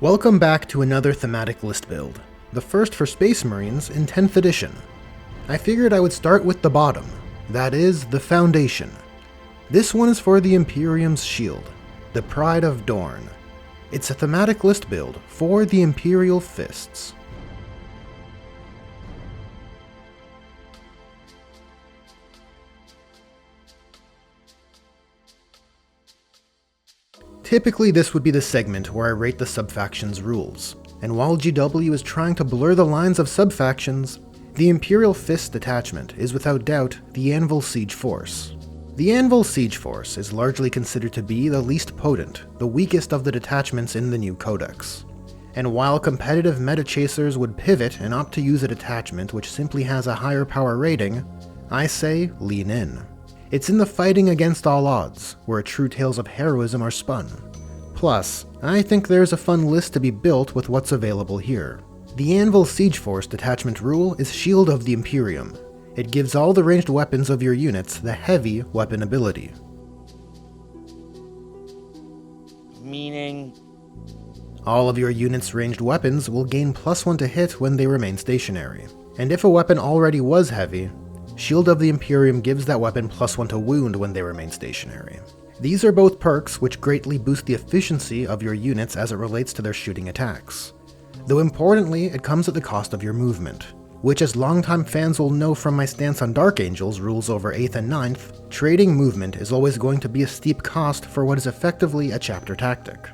Welcome back to another Thematic List Build, the first for Space Marines in 10th edition. I figured I would start with the bottom, that is, the Foundation. This one is for the Imperium's shield, the Pride of Dorn. It's a Thematic List Build for the Imperial Fists. Typically this would be the segment where I rate the subfactions' rules, and while GW is trying to blur the lines of subfactions, the Imperial Fist detachment is without doubt the Anvil Siege Force. The Anvil Siege Force is largely considered to be the least potent, the weakest of the detachments in the new codex. And while competitive meta chasers would pivot and opt to use a detachment which simply has a higher power rating, I say lean in. It's in the fighting against all odds, where true tales of heroism are spun. Plus, I think there's a fun list to be built with what's available here. The Anvil Siege Force detachment rule is Shield of the Imperium. It gives all the ranged weapons of your units the heavy weapon ability. Meaning? All of your units' ranged weapons will gain +1 to hit when they remain stationary. And if a weapon already was heavy, Shield of the Imperium gives that weapon +1 to wound when they remain stationary. These are both perks which greatly boost the efficiency of your units as it relates to their shooting attacks. Though importantly, it comes at the cost of your movement, which as longtime fans will know from my stance on Dark Angel's rules over 8th and 9th, trading movement is always going to be a steep cost for what is effectively a chapter tactic.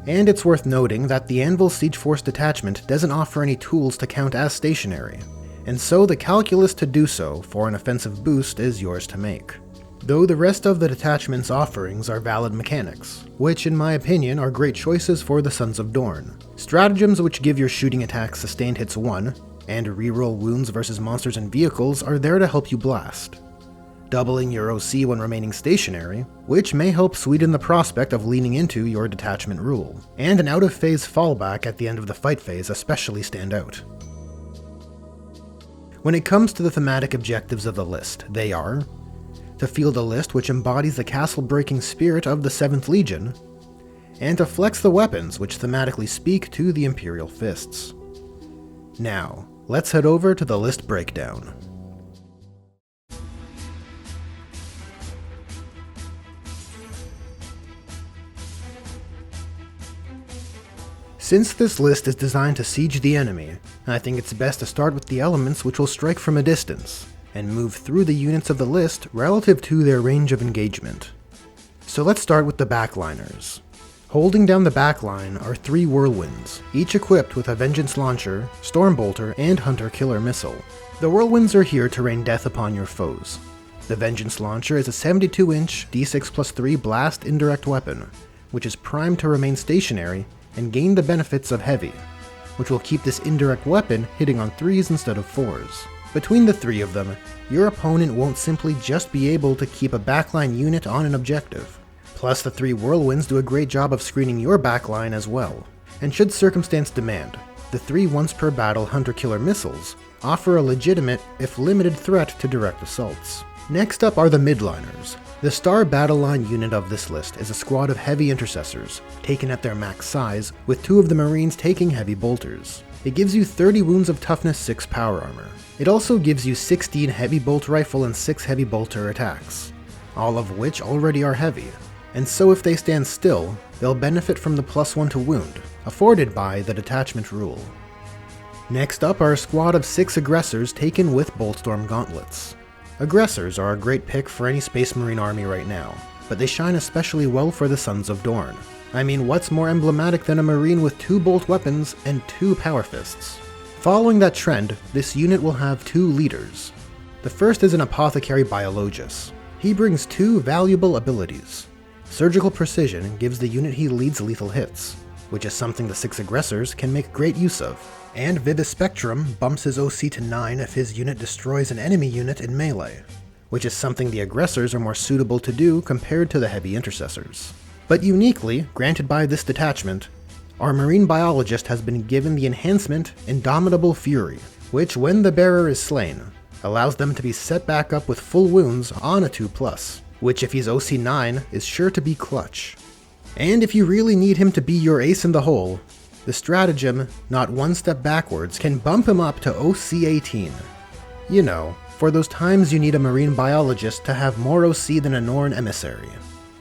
And it's worth noting that the Anvil Siege Force detachment doesn't offer any tools to count as stationary, and so the calculus to do so for an offensive boost is yours to make. Though the rest of the detachment's offerings are valid mechanics, which in my opinion are great choices for the Sons of Dorn. Stratagems which give your shooting attacks sustained hits 1, and reroll wounds versus monsters and vehicles are there to help you blast. Doubling your OC when remaining stationary, which may help sweeten the prospect of leaning into your detachment rule, and an out-of-phase fallback at the end of the fight phase especially stand out. When it comes to the thematic objectives of the list, they are to field a list which embodies the castle-breaking spirit of the 7th Legion, and to flex the weapons which thematically speak to the Imperial Fists. Now, let's head over to the list breakdown. Since this list is designed to siege the enemy, I think it's best to start with the elements which will strike from a distance, and move through the units of the list relative to their range of engagement. So let's start with the backliners. Holding down the backline are 3 Whirlwinds, each equipped with a Vengeance Launcher, Stormbolter, and Hunter-Killer Missile. The Whirlwinds are here to rain death upon your foes. The Vengeance Launcher is a 72-inch D6+3 blast indirect weapon, which is primed to remain stationary and gain the benefits of Heavy, which will keep this indirect weapon hitting on 3s instead of 4s. Between the 3 of them, your opponent won't simply just be able to keep a backline unit on an objective. Plus the 3 Whirlwinds do a great job of screening your backline as well. And should circumstance demand, the 3 once per battle Hunter-Killer Missiles offer a legitimate, if limited, threat to direct assaults. Next up are the midliners. The star battle line unit of this list is a squad of heavy intercessors, taken at their max size, with 2 of the Marines taking heavy bolters. It gives you 30 wounds of toughness 6 power armor. It also gives you 16 heavy bolt rifle and 6 heavy bolter attacks, all of which already are heavy, and so if they stand still, they'll benefit from the +1 to wound, afforded by the detachment rule. Next up are a squad of 6 aggressors taken with Boltstorm gauntlets. Aggressors are a great pick for any Space Marine army right now, but they shine especially well for the Sons of Dorn. I mean, what's more emblematic than a Marine with 2 bolt weapons and 2 power fists? Following that trend, this unit will have 2 leaders. The first is an Apothecary Biologus. He brings 2 valuable abilities. Surgical Precision gives the unit he leads lethal hits, which is something the 6 aggressors can make great use of. And Vivispectrum bumps his OC to 9 if his unit destroys an enemy unit in melee, which is something the aggressors are more suitable to do compared to the heavy intercessors. But uniquely, granted by this detachment, our Marine Biologist has been given the enhancement Indomitable Fury, which when the bearer is slain, allows them to be set back up with full wounds on a 2+, which if he's OC 9 is sure to be clutch. And if you really need him to be your ace in the hole, The stratagem, not one step backwards, can bump him up to OC 18. You know, for those times you need a marine biologist to have more OC than a Norn emissary.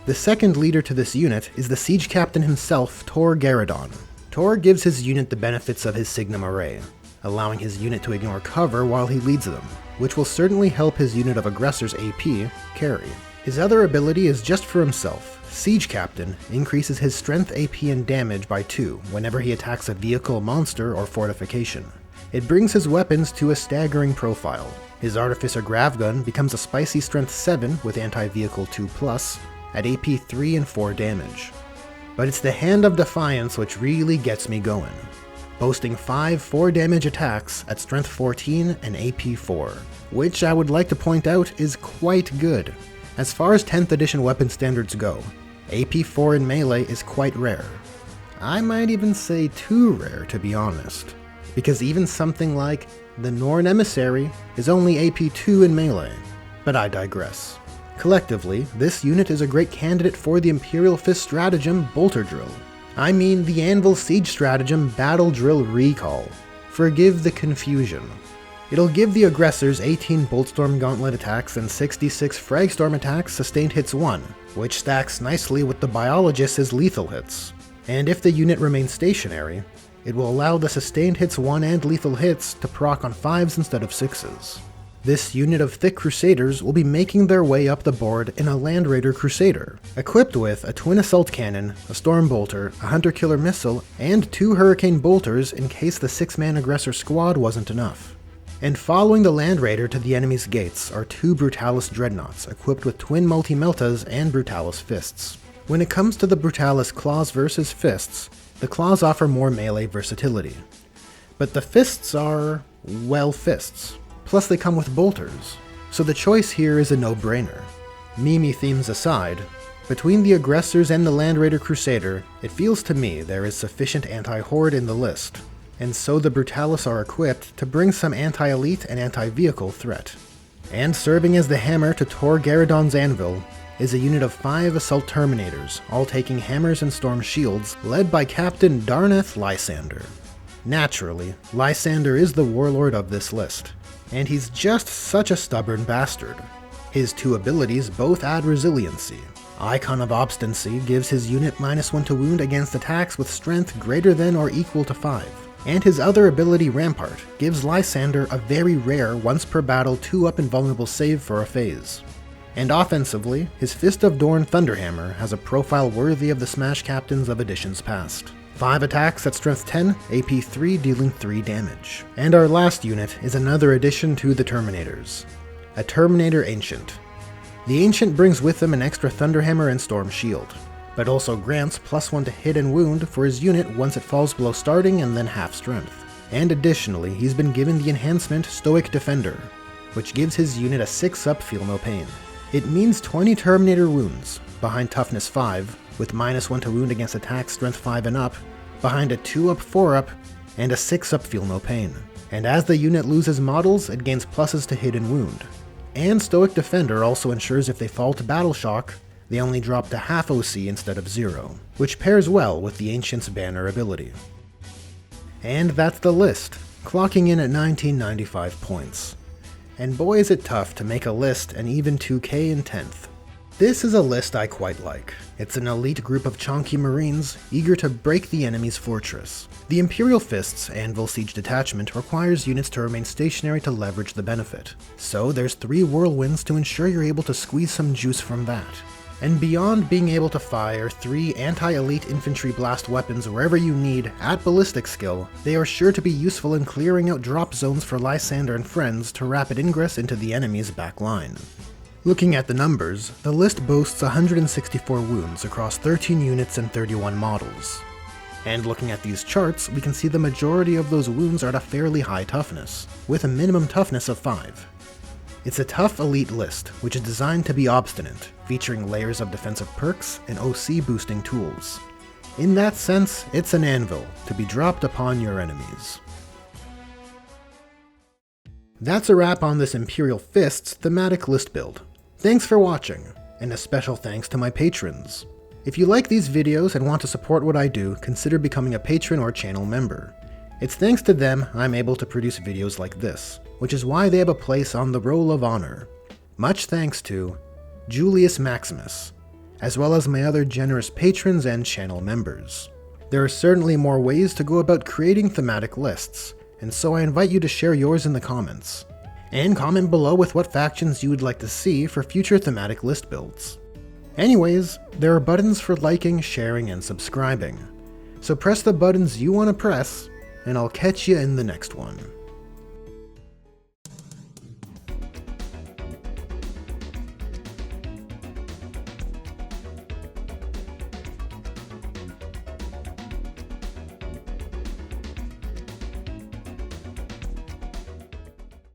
The second leader to this unit is the siege captain himself, Tor Garadon. Tor gives his unit the benefits of his Signum Array, allowing his unit to ignore cover while he leads them, which will certainly help his unit of aggressors AP carry. His other ability is just for himself. Siege Captain increases his strength, AP, and damage by 2 whenever he attacks a vehicle, monster, or fortification. It brings his weapons to a staggering profile. His Artificer Gravgun becomes a spicy strength 7 with anti-vehicle 2+, at AP 3 and 4 damage. But it's the Hand of Defiance which really gets me going, boasting 5 4-damage attacks at strength 14 and AP 4, which I would like to point out is quite good. As far as 10th edition weapon standards go, AP 4 in melee is quite rare. I might even say too rare, to be honest, because even something like the Norn Emissary is only AP 2 in melee. But I digress. Collectively, this unit is a great candidate for the Imperial Fist stratagem Bolter Drill. I mean the Anvil Siege stratagem Battle Drill Recall. Forgive the confusion. It'll give the aggressors 18 Boltstorm Gauntlet attacks and 66 Fragstorm attacks sustained hits 1, which stacks nicely with the Biologist's lethal hits. And if the unit remains stationary, it will allow the sustained hits 1 and lethal hits to proc on 5s instead of 6s. This unit of Thick Crusaders will be making their way up the board in a Land Raider Crusader, equipped with a Twin Assault Cannon, a Storm Bolter, a Hunter Killer Missile, and 2 Hurricane Bolters in case the 6-man aggressor squad wasn't enough. And following the Land Raider to the enemy's gates are 2 Brutalis Dreadnoughts equipped with Twin Multi-Meltas and Brutalis Fists. When it comes to the Brutalis Claws versus Fists, the Claws offer more melee versatility. But the Fists are, well, fists. Plus they come with bolters, so the choice here is a no-brainer. Mimi themes aside, between the aggressors and the Land Raider Crusader, it feels to me there is sufficient anti-horde in the list, and so the Brutalis are equipped to bring some anti-elite and anti-vehicle threat. And serving as the hammer to Tor Garadon's Anvil is a unit of 5 Assault Terminators, all taking hammers and storm shields, led by Captain Darneth Lysander. Naturally, Lysander is the warlord of this list, and he's just such a stubborn bastard. His 2 abilities both add resiliency. Icon of Obstinacy gives his unit -1 to wound against attacks with strength greater than or equal to 5, and his other ability Rampart gives Lysander a very rare once per battle 2-up invulnerable save for a phase. And offensively, his Fist of Dorn Thunderhammer has a profile worthy of the Smash Captains of editions past. 5 attacks at strength 10, AP 3 dealing 3 damage. And our last unit is another addition to the Terminators, a Terminator Ancient. The Ancient brings with him an extra Thunderhammer and Storm Shield, but also grants +1 to hit and wound for his unit once it falls below starting and then half strength. And additionally, he's been given the enhancement Stoic Defender, which gives his unit a 6-up Feel No Pain. It means 20 Terminator wounds, behind Toughness 5, with -1 to wound against attacks strength 5 and up, behind a 2-up 4-up, and a 6-up Feel No Pain. And as the unit loses models, it gains pluses to hit and wound. And Stoic Defender also ensures if they fall to Battle Shock, they only drop to half OC instead of 0, which pairs well with the Ancient's banner ability. And that's the list, clocking in at 1995 points. And boy is it tough to make a list and even 2k in 10th. This is a list I quite like. It's an elite group of chonky marines eager to break the enemy's fortress. The Imperial Fists Anvil Siege Detachment requires units to remain stationary to leverage the benefit, so there's 3 whirlwinds to ensure you're able to squeeze some juice from that. And beyond being able to fire 3 anti-elite infantry blast weapons wherever you need at ballistic skill, they are sure to be useful in clearing out drop zones for Lysander and friends to rapid ingress into the enemy's back line. Looking at the numbers, the list boasts 164 wounds across 13 units and 31 models. And looking at these charts, we can see the majority of those wounds are at a fairly high toughness, with a minimum toughness of 5. It's a tough elite list, which is designed to be obstinate, featuring layers of defensive perks and OC boosting tools. In that sense, it's an anvil to be dropped upon your enemies. That's a wrap on this Imperial Fists thematic list build. Thanks for watching, and a special thanks to my patrons. If you like these videos and want to support what I do, consider becoming a patron or channel member. It's thanks to them I'm able to produce videos like this, which is why they have a place on the Roll of Honor. Much thanks to Julius Maximus, as well as my other generous patrons and channel members. There are certainly more ways to go about creating thematic lists, and so I invite you to share yours in the comments. And comment below with what factions you would like to see for future thematic list builds. Anyways, there are buttons for liking, sharing, and subscribing. So press the buttons you want to press, and I'll catch you in the next one.